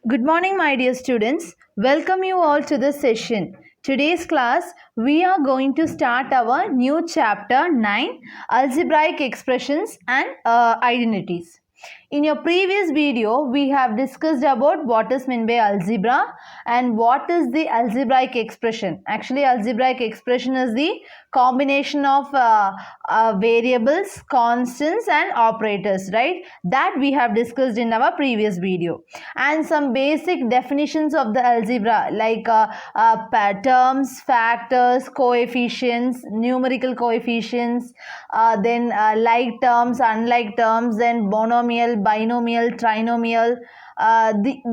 Good morning, my dear students. Welcome you all to this session. Today's class, we are going to start our new chapter 9, Algebraic Expressions and Identities. In your previous video, we have discussed about what is meant by algebra and what is the algebraic expression. Actually, algebraic expression is the combination of variables, constants and operators, right? That we have discussed in our previous video. And some basic definitions of the algebra like terms, factors, coefficients, numerical coefficients, then like terms, unlike terms, then monomial, binomial, trinomial.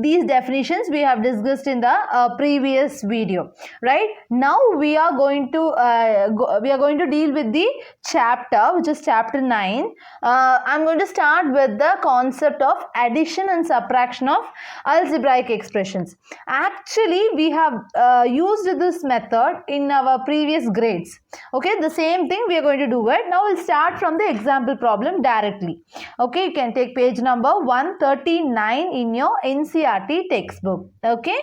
These definitions we have discussed in the previous video. Right now we are going to deal with the chapter, which is chapter 9. I'm going to start with the concept of addition and subtraction of algebraic expressions. Actually, we have used this method in our previous grades. Okay, the same thing we are going to do it. Now we'll start from the example problem directly. Okay, you can take page number 139 in your NCERT textbook. Okay,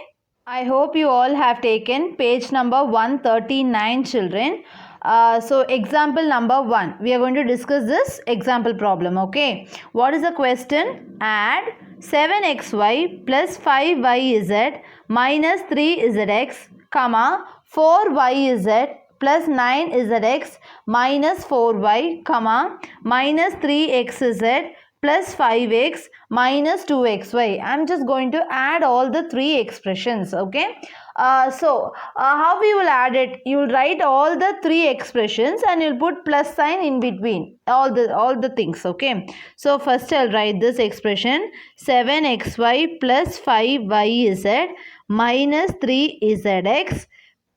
I hope you all have taken page number 139, children. So example number 1, we are going to discuss this example problem. Okay, what is the question? Add 7xy plus 5yz minus 3zx, comma 4yz plus 9zx minus 4y, comma minus 3xz plus 5x minus 2xy. I'm just going to add all the three expressions. Okay, how we will add it? You will write all the three expressions and you'll put plus sign in between all the things. Okay, so first I'll write this expression 7xy plus 5yz minus 3zx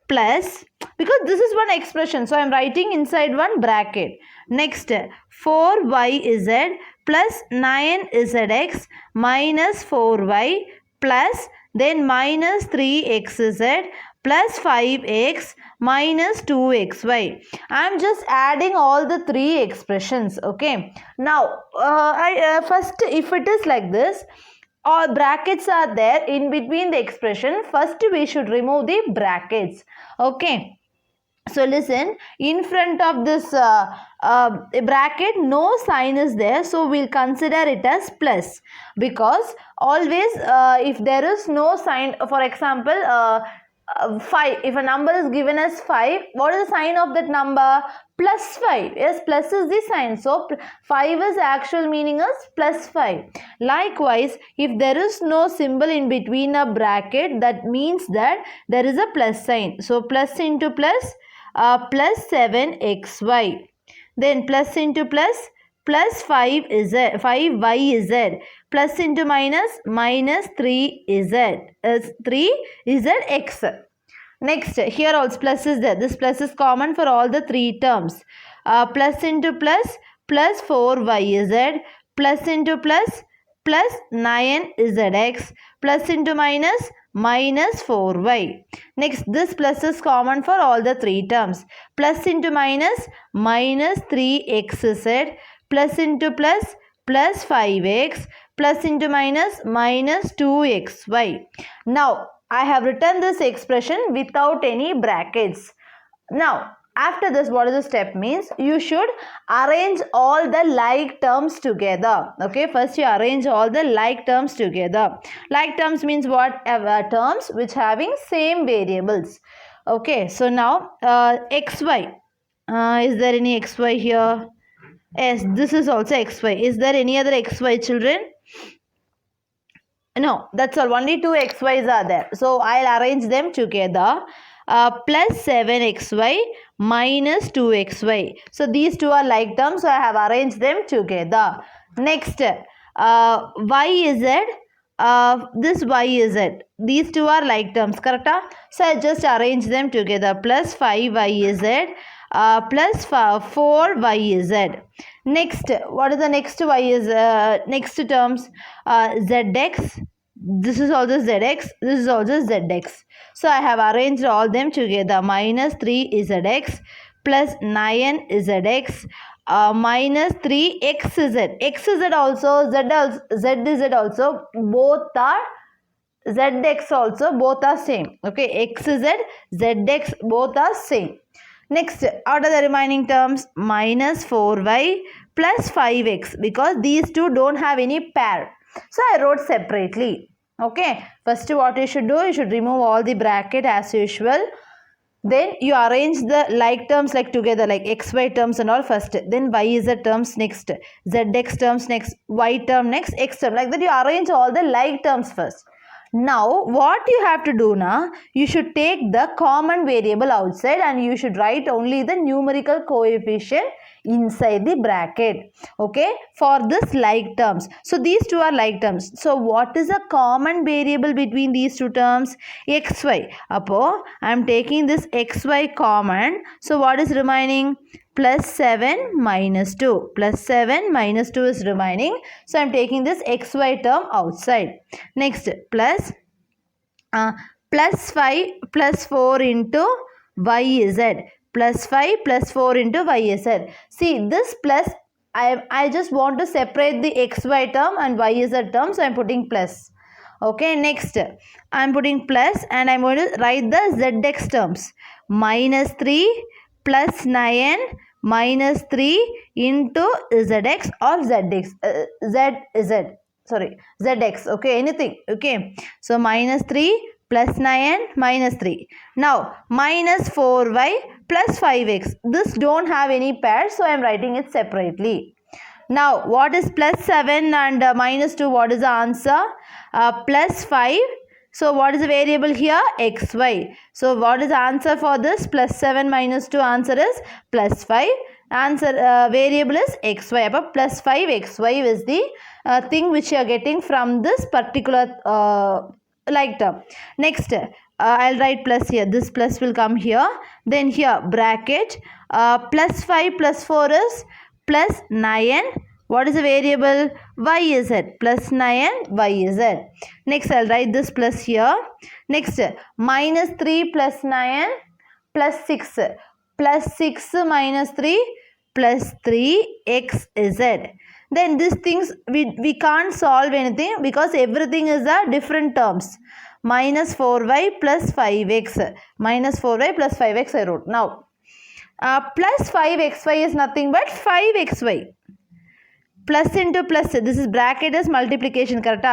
plus, because this is one expression, so I am writing inside one bracket. Next, 4yz plus 9zx minus 4y plus then minus 3xz plus 5x minus 2xy. I am just adding all the three expressions. Okay, now first, if it is like this, or brackets are there in between the expression, first we should remove the brackets. Okay, so listen, in front of this bracket no sign is there, so we'll consider it as plus, because always if there is no sign, for example 5, if a number is given as 5, what is the sign of that number? Plus 5. Yes, plus is the sign, so 5 is actual meaning is plus 5. Likewise, if there is no symbol in between a bracket, that means that there is a plus sign. So plus into plus, plus 7xy, then plus into plus, plus 5yz, plus into minus, minus 3zx. Next, here also plus is there. This plus is common for all the three terms. Plus into plus, plus 4yz, plus into plus, plus 9zx, plus into minus, minus 4y. Next, this plus is common for all the three terms. Plus into minus, minus 3xz, plus into plus, plus 5x, plus into minus, minus 2xy. Now, I have written this expression without any brackets. Now, after this, what is the step means? You should arrange all the like terms together. Okay, first you arrange all the like terms together. Like terms means what? Terms which having same variables. Okay, so now xy. Is there any xy here? Yes, this is also xy. Is there any other xy, children? No, that's all. Only two xy's are there. So I'll arrange them together. Plus 7xy minus 2xy. So these two are like terms, so I have arranged them together. Next, yz, this yz. These two are like terms, correct? So I just arrange them together. Plus 5yz, plus 4yz. Next, what is the next yz? Next terms, zx. This is also zx. This is also zx. So I have arranged all them together. Minus 3zx plus 9zx minus 3xz. Xz also, zz also, both are zx also both are same. Okay, xz, zx both are same. Next, what are the remaining terms? Minus 4y plus 5x, because these two don't have any pair. So I wrote separately. Okay, first what you should do, you should remove all the bracket as usual. Then you arrange the like terms like together, like xy terms and all first. Then yz terms next, zx terms next, y term next, x term. Like that you arrange all the like terms first. Now what you have to do now, you should take the common variable outside and you should write only the numerical coefficient inside the bracket. Okay, for this like terms. So these two are like terms. So what is a common variable between these two terms? Xy. Apo I am taking this xy common. So what is remaining? Plus 7 minus 2. Plus 7 minus 2 is remaining. So I am taking this xy term outside. Next, plus 5 plus 4 into yz. Plus 5 plus 4 into yz. See, this plus, I just want to separate the xy term and yz term. So I am putting plus. Okay, next I am putting plus and I am going to write the zx terms. Minus 3 plus 9 minus 3 into zx or zx, zx, okay, anything, okay. So minus 3 plus 9 minus 3. Now minus 4y plus 5x. This don't have any pair, so I am writing it separately. Now what is plus 7 and minus 2? What is the answer? Plus 5. So what is the variable here? Xy. So what is the answer for this? Plus 7 minus 2, answer is plus 5. Answer variable is xy. Plus 5 xy is the thing which you are getting from this particular like term. Next, I'll write plus here. This plus will come here. Then here bracket plus 5 plus 4 is plus 9. What is the variable? Yz. Plus 9 yz. Next, I'll write this plus here. Next, minus 3 plus 9 plus 6. Plus 6 minus 3 plus 3 xz. Then these things we can't solve anything because everything is a different terms. Minus 4y plus 5x. Minus 4y plus 5x I wrote. Now, plus 5xy is nothing but 5xy. Plus into plus, this is bracket is multiplication, correct?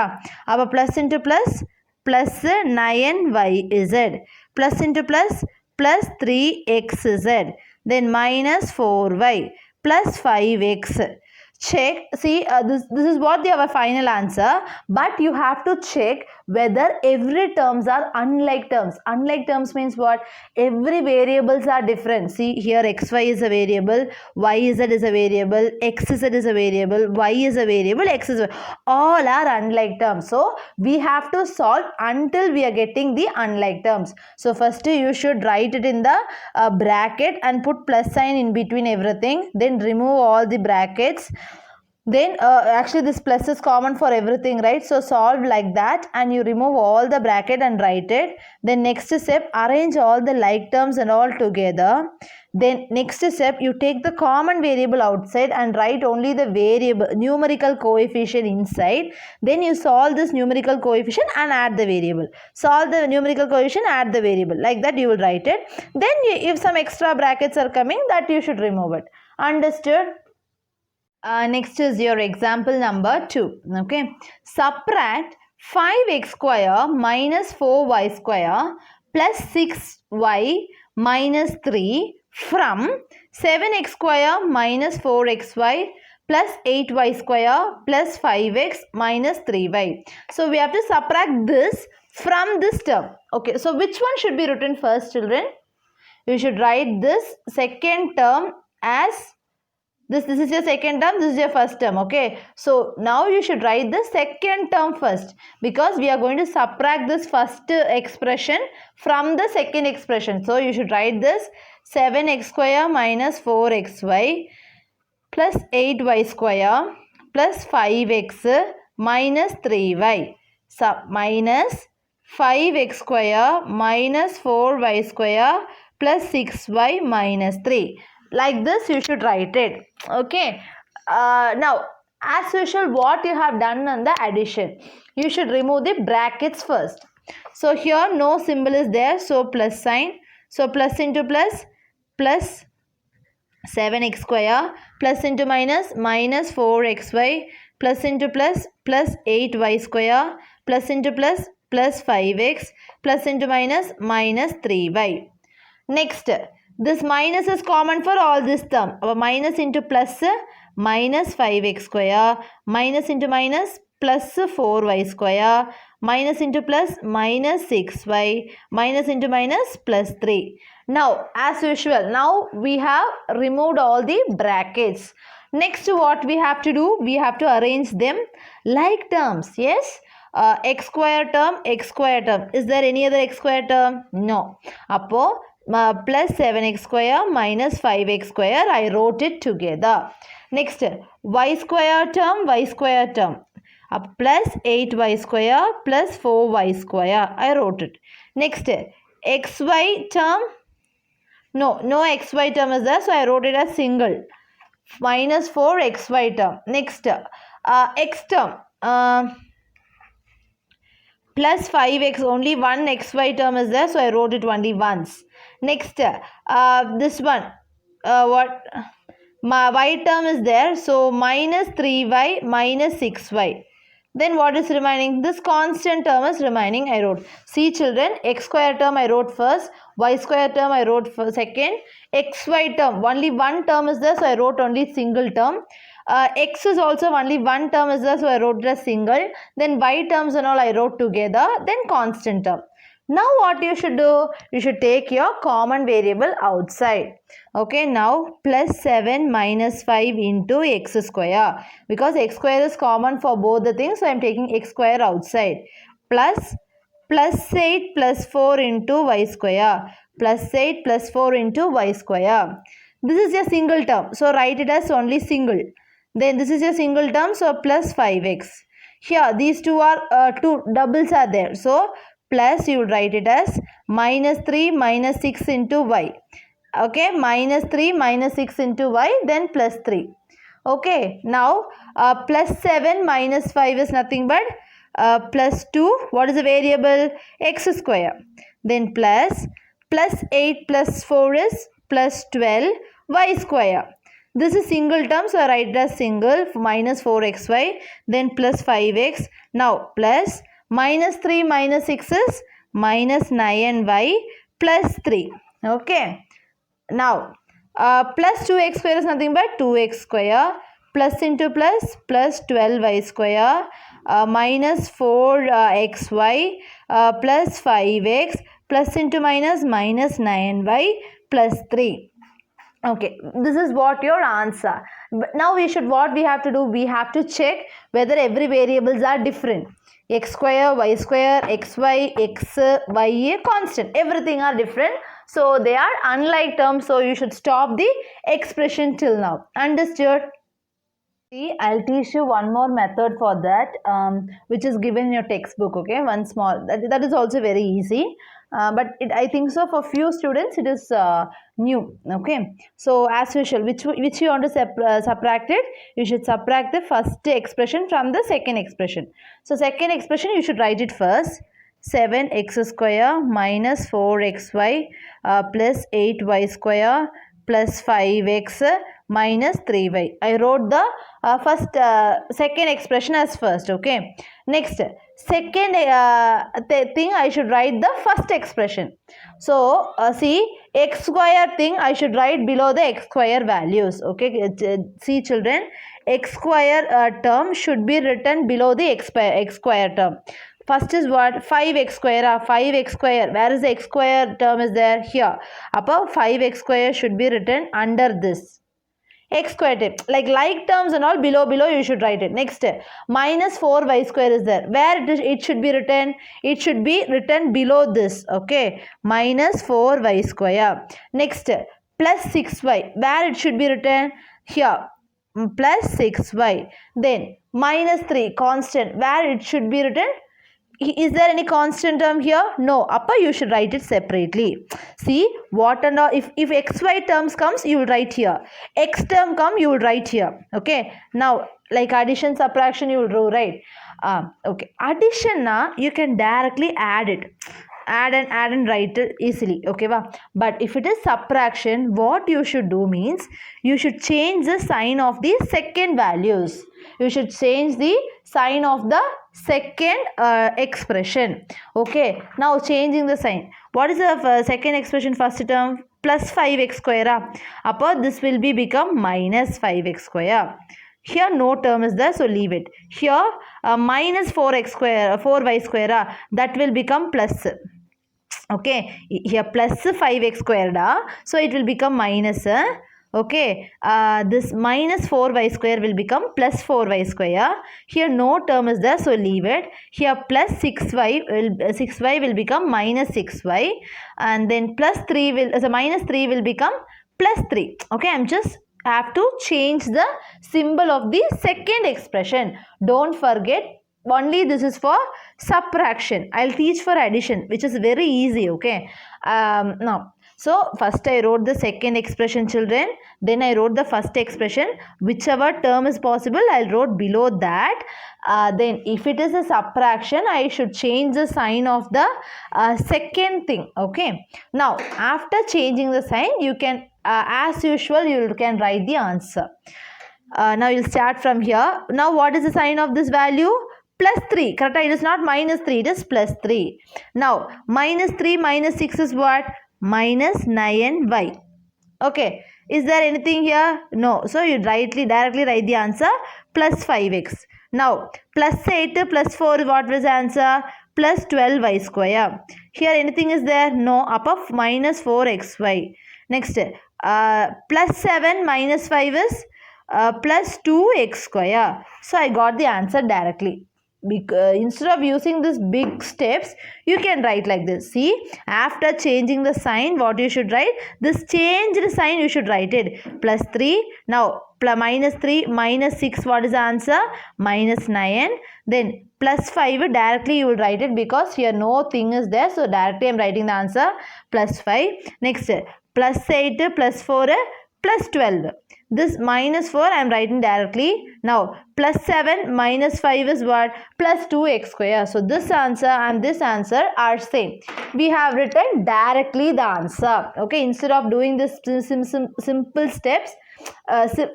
Our plus into plus, plus 9yz. Plus into plus, plus 3xz. Then minus 4y plus 5x. Check, see, this is what our final answer, but you have to check whether every terms are unlike terms. Unlike terms means what? Every variables are different. See here, xy is a variable, yz is a variable, xz is a variable, y is a variable, x is a variable. All are unlike terms. So we have to solve until we are getting the unlike terms. So first you should write it in the bracket and put plus sign in between everything. Then remove all the brackets. Then actually this plus is common for everything, right? So solve like that and you remove all the bracket and write it. Then next step, arrange all the like terms and all together. Then next step, you take the common variable outside and write only the variable numerical coefficient inside. Then you solve this numerical coefficient and add the variable. Solve the numerical coefficient, add the variable. Like that you will write it. Then if some extra brackets are coming, that you should remove it. Understood? Next is your example number 2. Okay. Subtract 5x square minus 4y square plus 6y minus 3 from 7x square minus 4xy plus 8y square plus 5x minus 3y. So we have to subtract this from this term. Okay. So which one should be written first, children? You should write this second term as this is your second term, this is your first term, okay. So now you should write the second term first because we are going to subtract this first expression from the second expression. So you should write this 7x square minus 4xy plus 8y square plus 5x minus 3y. So minus 5x square minus 4y square plus 6y minus 3. Like this you should write it. Okay. Now As usual, what you have done on the addition, you should remove the brackets first. So here no symbol is there, so plus sign. So plus into plus, plus 7x square, plus into minus, minus 4xy, plus into plus, plus 8y square, plus into plus, plus 5x, plus into minus, minus 3y. Next, this minus is common for all this term. Minus into plus, minus 5x square, minus into minus, plus 4y square, minus into plus, minus 6y, minus into minus, plus 3. Now, as usual, now we have removed all the brackets. Next, what we have to do? We have to arrange them like terms. Yes. X square term, x square term. Is there any other x square term? No. Appo, plus 7x square minus 5x square, I wrote it together. Next, y square term, plus 8y square plus 4y square, I wrote it. Next, xy term, no xy term is there, so I wrote it as single, minus 4xy term. Next, x term, plus 5x, only one xy term is there, so I wrote it only once. Next, this one, what? My y term is there, so minus 3y minus 6y. Then what is remaining? This constant term is remaining, I wrote. See children, x square term I wrote first, y square term I wrote for second, xy term, only one term is there, so I wrote only single term. X is also only one term is there, so I wrote it as single. Then y terms and all I wrote together, then constant term. Now what you should do? You should take your common variable outside. Okay, now plus 7 minus 5 into x square. Because x square is common for both the things, so I am taking x square outside. Plus 8 plus 4 into y square. Plus 8 plus 4 into y square. This is a single term, so write it as only single. Then this is a single term, so plus 5x. Here these two are two doubles are there, so plus you will write it as minus 3 minus 6 into y. Okay, minus 3 minus 6 into y, then plus 3. Okay, now plus 7 minus 5 is nothing but plus 2. What is the variable? X square. Then plus 8 plus 4 is plus 12 y square. This is single term, so I write it as single, minus 4xy, then plus 5x. Now plus minus 3 minus 6 is minus 9y plus 3. Okay. Now plus 2x square is nothing but 2x square, plus into plus, plus 12y square, minus 4xy plus 5x, plus into minus, minus 9y plus 3. Okay, this is what your answer. But now what we have to do? We have to check whether every variables are different. X square, y square, xy, x, y, constant. Everything are different. So they are unlike terms. So you should stop the expression till now. Understood? See, I'll teach you one more method for that, which is given in your textbook. Okay, one small. That is also very easy. But I think so for few students it is new. Okay, so as usual, which you want to subtract it, you should subtract the first expression from the second expression. So second expression you should write it first. 7x square minus 4xy plus 8y square plus 5x minus 3y. I wrote the second expression as first. Okay. Next, second thing I should write the first expression. So, see, x square thing I should write below the x square values. Okay. See children, x square term should be written below the x square term. First is what? 5x square. 5x square. Where is the x square term is there? Here. Above 5x square should be written under this. X square term. Like terms and all below you should write it. Next, minus 4y square is there. Where it should be written? It should be written below this. Okay. Minus 4y square. Next, plus 6y. Where it should be written? Here. Plus 6y. Then, minus 3 constant. Where it should be written? Is there any constant term here? No. Upper you should write it separately. See what and all. If xy terms comes, you will write here. X term come, you will write here. Okay. Now like addition, subtraction, you will do, right? Okay. Addition, you can directly add it. Add and write it easily, okay va? But if it is subtraction, what you should do means you should change the sign of the second values. You should change the sign of the second expression. Okay, now changing the sign. What is the second expression? First term plus 5x square. Upper this will be become minus 5x square. Here no term is there, so leave it. Here minus 4x square, 4y square, that will become plus. Okay, here plus 5x squared, so it will become minus. Okay, this minus 4y square will become plus 4y square. Here no term is there, so leave it. Here plus 6y will become minus 6y, and then plus 3 will, so minus 3 will become plus 3. Okay, I'm just have to change the symbol of the second expression. Don't forget, only this is for subtraction. I'll teach for addition, which is very easy. Okay, now, so first I wrote the second expression, children. Then I wrote the first expression. Whichever term is possible, I'll wrote below that. Then if it is a subtraction, I should change the sign of the second thing. Okay, now after changing the sign, you can as usual you can write the answer. Now you'll start from here. Now what is the sign of this value? Plus 3, correct? It is not minus 3, it is plus 3. Now minus 3 minus 6 is what? Minus 9y. Okay, is there anything here? No. So you directly write the answer plus 5x. Now plus 8 plus 4, what was the answer? Plus 12y square. Here anything is there? No. Up of minus 4xy. Next, plus 7 minus 5 is plus 2x square. So I got the answer directly. Instead of using these big steps, you can write like this. See, after changing the sign, what you should write? This changed sign you should write it. Plus 3. Now minus 3 minus 6, what is the answer? Minus 9. Then plus 5, directly you will write it because here no thing is there. So directly I am writing the answer plus 5. Next, plus 8 plus 4 plus 12. This minus 4 I am writing directly. Now plus 7 minus 5 is what? Plus 2x square. So this answer and this answer are same. We have written directly the answer. Okay, instead of doing this simple steps,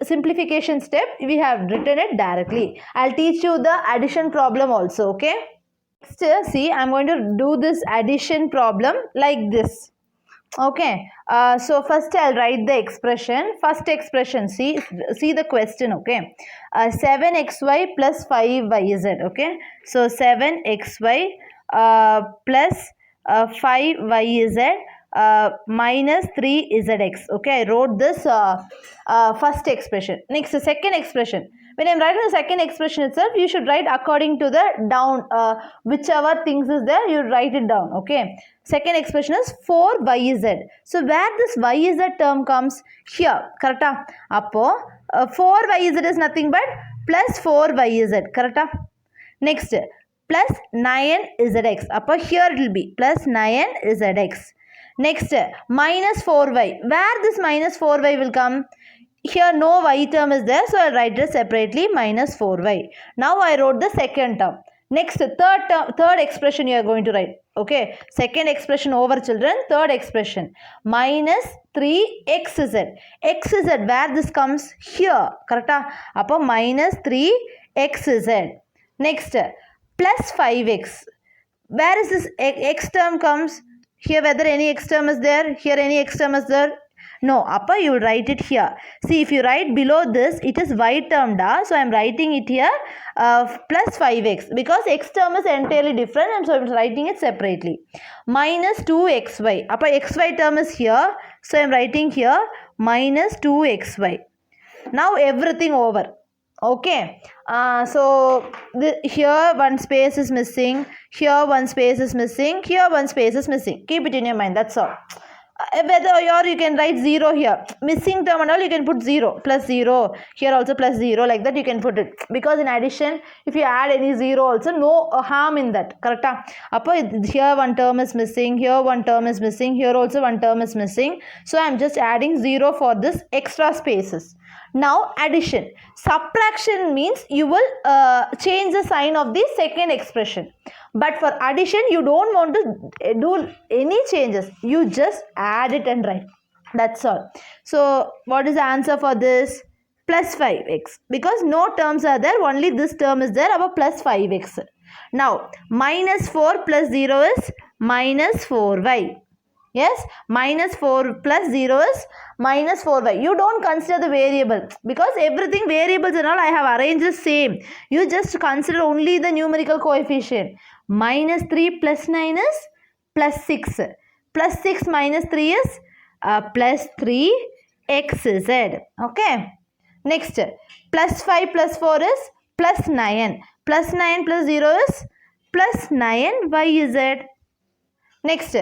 simplification step, we have written it directly. I'll teach you the addition problem also. Okay, next, see, I'm going to do this addition problem like this. Okay, so first I'll write the expression. First expression, see the question. Okay, 7xy plus 5yz. Okay, so 7xy plus 5yz minus 3zx. Okay, I wrote this first expression. Next, the second expression. When I am writing the second expression itself, you should write according to the down, whichever things is there, you write it down. Okay, second expression is 4yz. So where this yz term comes? Here, correct? Appo 4yz is nothing but plus 4yz, correct? Next, plus 9zx. Appo here it will be plus 9zx. Next, minus 4y. Where this minus 4y will come? Here no y term is there, so I will write it separately, minus 4y. Now I wrote the second term. Next, third expression you are going to write. Okay, second expression over, children. Third expression, minus 3xz. xz, where this comes? Here, correct? Appo minus 3xz. Next, plus 5x. Where is this x term comes? Here, whether any x term is there? Here any x term is there? No, upper you will write it here. See, if you write below this, it is y term, so I am writing it here plus 5x because x term is entirely different, and so I am writing it separately. Minus 2xy. Upper xy term is here, so I am writing here minus 2xy. Now everything over. Okay, so here one space is missing, here one space is missing, here one space is missing. Keep it in your mind, that's all. whether or you can write 0 here, missing term and all you can put 0, plus 0, here also plus 0, like that you can put it, because in addition if you add any 0 also no harm in that, correct? Here one term is missing, here one term is missing, here also one term is missing, so I am just adding 0 for this extra spaces. Now addition. Subtraction means you will change the sign of the second expression. But for addition, you don't want to do any changes. You just add it and write. That's all. So what is the answer for this? Plus 5x. Because no terms are there, only this term is there, our plus 5x. Now minus 4 plus 0 is minus 4y. Yes, minus 4 plus 0 is minus 4y. You don't consider the variable because everything variables and all I have arranged the same. You just consider only the numerical coefficient. Minus 3 plus 9 is plus 6. Plus 6 minus 3 is plus 3xz. Okay. Next, plus 5 plus 4 is plus 9. Plus 9 plus 0 is plus 9yz. Next,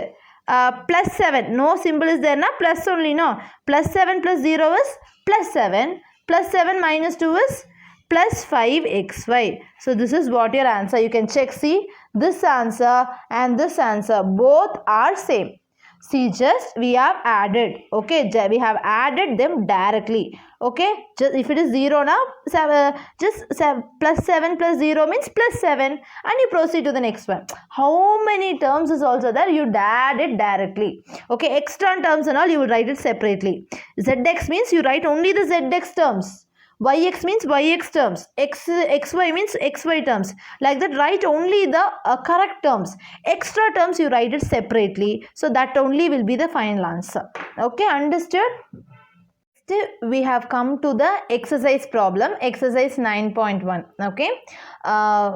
plus 7, no symbol is there, na? Plus only, no? Plus 7 plus 0 is plus 7. Plus 7 minus 2 is plus 5xy. So this is what your answer. You can check, see, this answer and this answer both are same. See, just we have added, okay, we have added them directly, okay. Just if it is 0 now, plus 7 plus 0 means plus 7 and you proceed to the next one. How many terms is also there, you add it directly, okay. Extra terms and all you will write it separately. Zx means you write only the zx terms. Yx means yx terms, xy means xy terms, like that. Write only the correct terms. Extra terms you write it separately, so that only will be the final answer. Okay, understood? Next, we have come to the exercise problem, exercise 9.1. okay,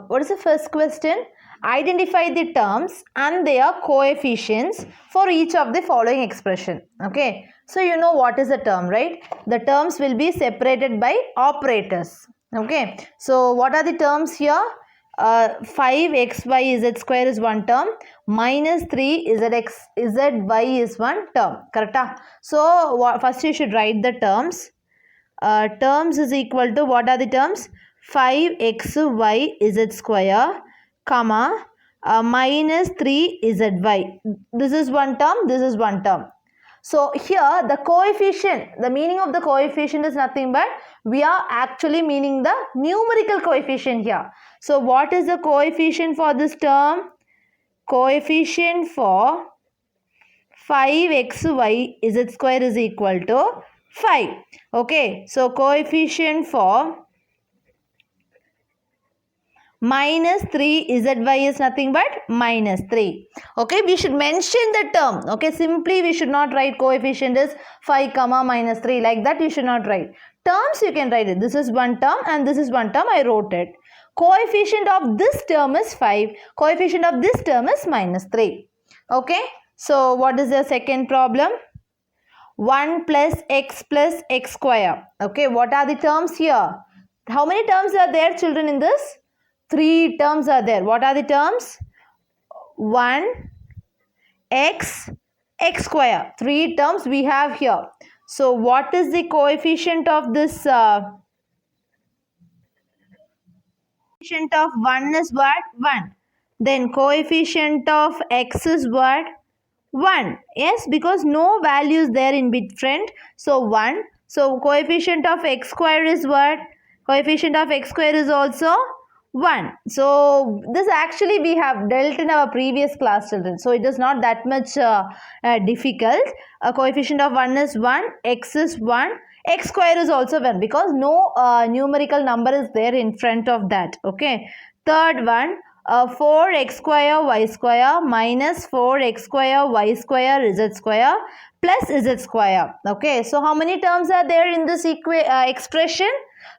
what is the first question? Identify the terms and their coefficients for each of the following expression. Okay, so you know what is the term, right? The terms will be separated by operators. Okay, so what are the terms here? 5xy z square is one term, minus 3 zy is one term, correct? So first you should write the terms. Terms is equal to, what are the terms? 5xy z square comma minus 3zy. This is one term, this is one term. So here the coefficient, the meaning of the coefficient is nothing but we are actually meaning the numerical coefficient here. So what is the coefficient for this term? Coefficient for 5xy z square is equal to 5. Okay, so coefficient for minus 3zy is nothing but minus 3. Okay, we should mention the term. Okay, simply we should not write coefficient is 5 comma minus 3, like that you should not write. Terms you can write it. This is one term and this is one term, I wrote it. Coefficient of this term is 5. Coefficient of this term is minus 3. Okay, so what is the second problem? 1 plus x square. Okay, what are the terms here? How many terms are there, children, in this? 3 terms are there. What are the terms? 1 x square. 3 terms we have here. So what is the coefficient of this? Coefficient of 1 is what? 1. Then coefficient of x is what? 1. Yes, because no value is there in between. So 1. So coefficient of x square is what? Coefficient of x square is also 1. So this actually we have dealt in our previous class, children. So it is not that much difficult. A coefficient of 1 is 1, x is 1, x square is also 1 because no numerical number is there in front of that. Okay. Third one, 4x square y square minus 4x square y square z square plus z square. Okay. So how many terms are there in this expression?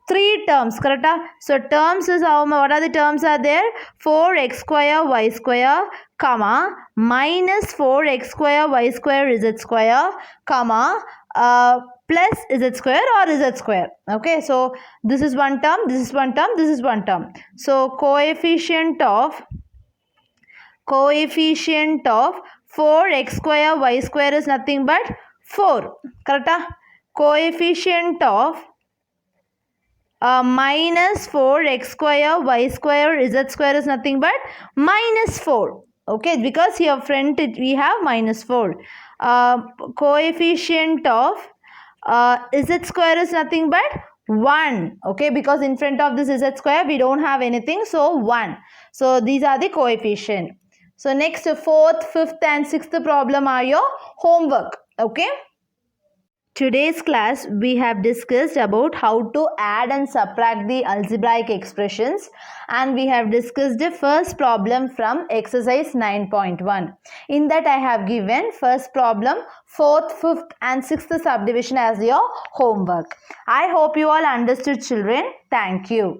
3 terms, correct? So terms is what are the terms are there? 4x square y square comma minus 4x square y square z square comma plus z square or z square. Okay, so this is one term, this is one term, this is one term. So coefficient of 4x square y square is nothing but 4. Correct? Coefficient of minus 4x square y square z square is nothing but minus 4. Okay, because here front we have minus 4. Coefficient of z square is nothing but 1. Okay, because in front of this z square we don't have anything, so 1. So these are the coefficient. So next, 4th, 5th and 6th problem are your homework. Okay. Today's class we have discussed about how to add and subtract the algebraic expressions, and we have discussed the first problem from exercise 9.1. In that I have given first problem, 4th, 5th and 6th subdivision as your homework. I hope you all understood, children. Thank you.